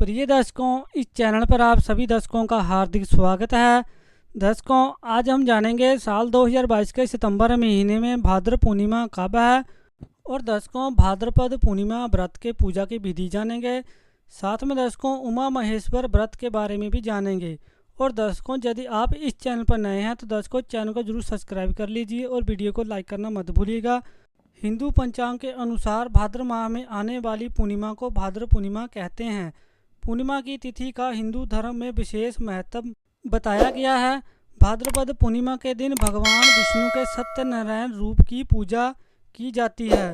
प्रिय दर्शकों, इस चैनल पर आप सभी दर्शकों का हार्दिक स्वागत है। दर्शकों, आज हम जानेंगे साल 2022 के सितंबर महीने में भाद्र पूर्णिमा कब है। और दर्शकों, भाद्रपद पूर्णिमा व्रत के पूजा की विधि जानेंगे। साथ में दर्शकों, उमा महेश्वर व्रत के बारे में भी जानेंगे। और दर्शकों, यदि आप इस चैनल पर नए हैं तो दर्शकों चैनल को जरूर सब्सक्राइब कर लीजिए और वीडियो को लाइक करना मत भूलिएगा। हिंदू पंचांग के अनुसार भाद्र माह में आने वाली पूर्णिमा को भाद्र पूर्णिमा कहते हैं। पूर्णिमा की तिथि का हिंदू धर्म में विशेष महत्व बताया गया है। भाद्रपद पूर्णिमा के दिन भगवान विष्णु के सत्यनारायण रूप की पूजा की जाती है।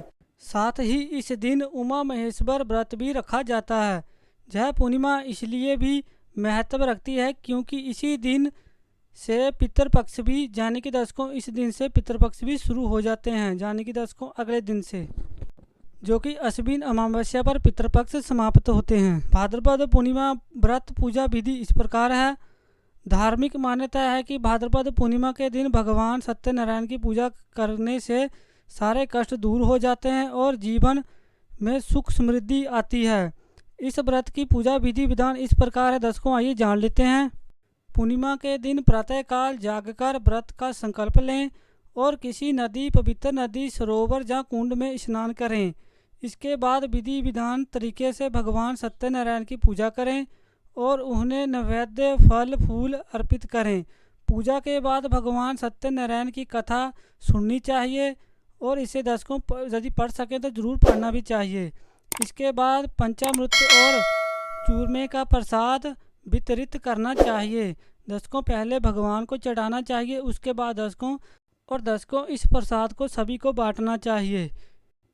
साथ ही इस दिन उमा महेश्वर व्रत भी रखा जाता है। यह पूर्णिमा इसलिए भी महत्व रखती है क्योंकि इसी दिन से पितृपक्ष भी यानी कि दर्शकों इस दिन से पितृपक्ष भी शुरू हो जाते हैं, यानी कि दर्शकों अगले दिन से, जो कि अश्विन अमावस्या पर पितृपक्ष समाप्त होते हैं। भाद्रपद पूर्णिमा व्रत पूजा विधि इस प्रकार है। धार्मिक मान्यता है कि भाद्रपद पूर्णिमा के दिन भगवान सत्यनारायण की पूजा करने से सारे कष्ट दूर हो जाते हैं और जीवन में सुख समृद्धि आती है। इस व्रत की पूजा विधि विधान इस प्रकार है। दर्शकों, आइए जान लेते हैं। पूर्णिमा के दिन प्रातःकाल जागकर व्रत का संकल्प लें और किसी नदी, पवित्र नदी, सरोवर या कुंड में स्नान करें। इसके बाद विधि विधान तरीके से भगवान सत्यनारायण की पूजा करें और उन्हें नैवेद्य फल फूल अर्पित करें। पूजा के बाद भगवान सत्यनारायण की कथा सुननी चाहिए और इसे दर्शकों यदि पढ़ सकें तो जरूर पढ़ना भी चाहिए। इसके बाद पंचामृत और चूरमे का प्रसाद वितरित करना चाहिए। दर्शकों, पहले भगवान को चढ़ाना चाहिए, उसके बाद दर्शकों इस प्रसाद को सभी को बांटना चाहिए।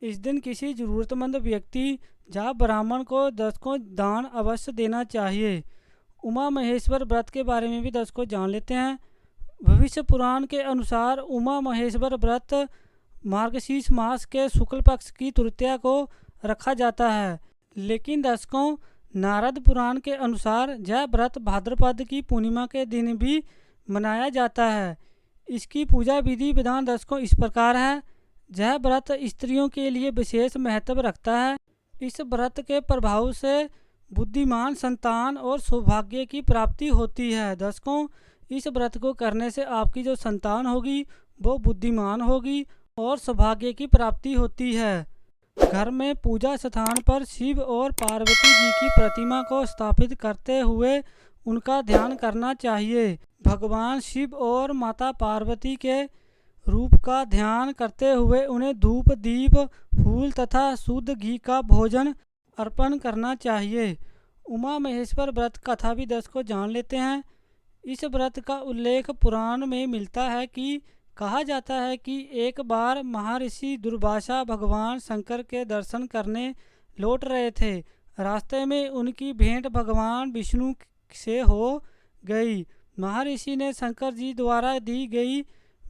इस दिन किसी ज़रूरतमंद व्यक्ति या ब्राह्मण को दर्शकों दान अवश्य देना चाहिए। उमा महेश्वर व्रत के बारे में भी दर्शकों जान लेते हैं। भविष्य पुराण के अनुसार उमा महेश्वर व्रत मार्गशीर्ष मास के शुक्ल पक्ष की तृतीया को रखा जाता है, लेकिन दर्शकों नारद पुराण के अनुसार यह व्रत भाद्रपद की पूर्णिमा के दिन भी मनाया जाता है। इसकी पूजा विधि विधान दर्शकों इस प्रकार है। यह व्रत स्त्रियों के लिए विशेष महत्व रखता है। इस व्रत के प्रभाव से बुद्धिमान संतान और सौभाग्य की प्राप्ति होती है। दर्शकों, इस व्रत को करने से आपकी जो संतान होगी वो बुद्धिमान होगी और सौभाग्य की प्राप्ति होती है। घर में पूजा स्थान पर शिव और पार्वती जी की प्रतिमा को स्थापित करते हुए उनका ध्यान करना चाहिए। भगवान शिव और माता पार्वती के रूप का ध्यान करते हुए उन्हें धूप दीप फूल तथा शुद्ध घी का भोजन अर्पण करना चाहिए। उमा महेश्वर व्रत कथा भी दर्शकों जान लेते हैं। इस व्रत का उल्लेख पुराण में मिलता है कि कहा जाता है कि एक बार महर्षि दुर्वासा भगवान शंकर के दर्शन करने लौट रहे थे। रास्ते में उनकी भेंट भगवान विष्णु से हो गई। महर्षि ने शंकर जी द्वारा दी गई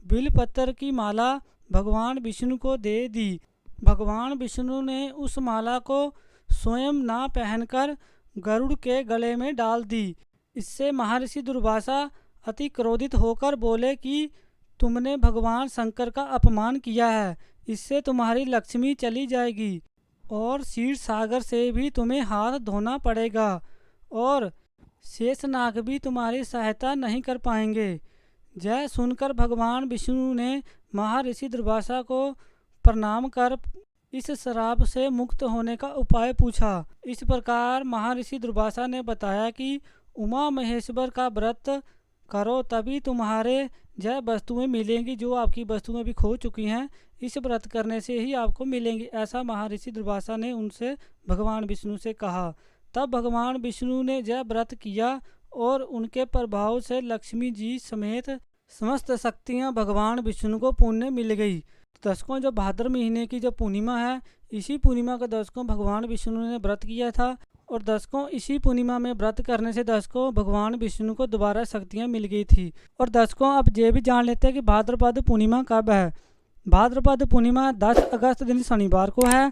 बिलपत्र की माला भगवान विष्णु को दे दी। भगवान विष्णु ने उस माला को स्वयं ना पहनकर गरुड़ के गले में डाल दी। इससे महर्षि दुर्वासा अति क्रोधित होकर बोले कि तुमने भगवान शंकर का अपमान किया है, इससे तुम्हारी लक्ष्मी चली जाएगी और क्षीर सागर से भी तुम्हें हाथ धोना पड़ेगा और शेषनाग भी तुम्हारी सहायता नहीं कर पाएंगे। यह सुनकर भगवान विष्णु ने महर्षि दुर्वासा को प्रणाम कर इस श्राप से मुक्त होने का उपाय पूछा। इस प्रकार महर्षि दुर्वासा ने बताया कि उमा महेश्वर का व्रत करो तभी तुम्हारे यह वस्तुएं मिलेंगी जो आपकी वस्तुएं भी खो चुकी हैं। इस व्रत करने से ही आपको मिलेंगी, ऐसा महर्षि दुर्वासा ने उनसे भगवान विष्णु से कहा। तब भगवान विष्णु ने यह व्रत किया और उनके प्रभाव से लक्ष्मी जी समेत समस्त शक्तियां भगवान विष्णु को पुण्य मिल गई। दर्शकों, जो भाद्र महीने की जो पूर्णिमा है, इसी पूर्णिमा का दर्शकों भगवान विष्णु ने व्रत किया था। और दर्शकों इसी पूर्णिमा में व्रत करने से दर्शकों भगवान विष्णु को दोबारा शक्तियां मिल गई थी। और दर्शकों अब ये भी जान लेते हैं कि भाद्रपद पूर्णिमा कब है। भाद्रपद पूर्णिमा 10 अगस्त दिन शनिवार को है।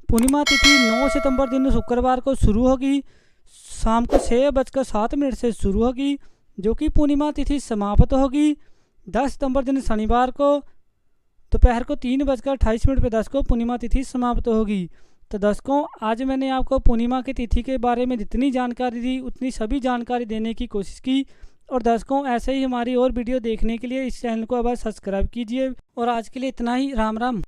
पूर्णिमा तिथि 9 सितंबर दिन शुक्रवार को शुरू होगी। शाम को 6:07 से शुरू होगी, जो कि पूर्णिमा तिथि समाप्त होगी 10 सितंबर दिन शनिवार को दोपहर को 3:28 पर दर्शकों पूर्णिमा तिथि समाप्त होगी। तो दर्शकों आज मैंने आपको पूर्णिमा की तिथि के बारे में जितनी जानकारी दी उतनी सभी जानकारी देने की कोशिश की। और दर्शकों ऐसे ही हमारी और वीडियो देखने के लिए इस चैनल को अब सब्सक्राइब कीजिए। और आज के लिए इतना ही। राम राम।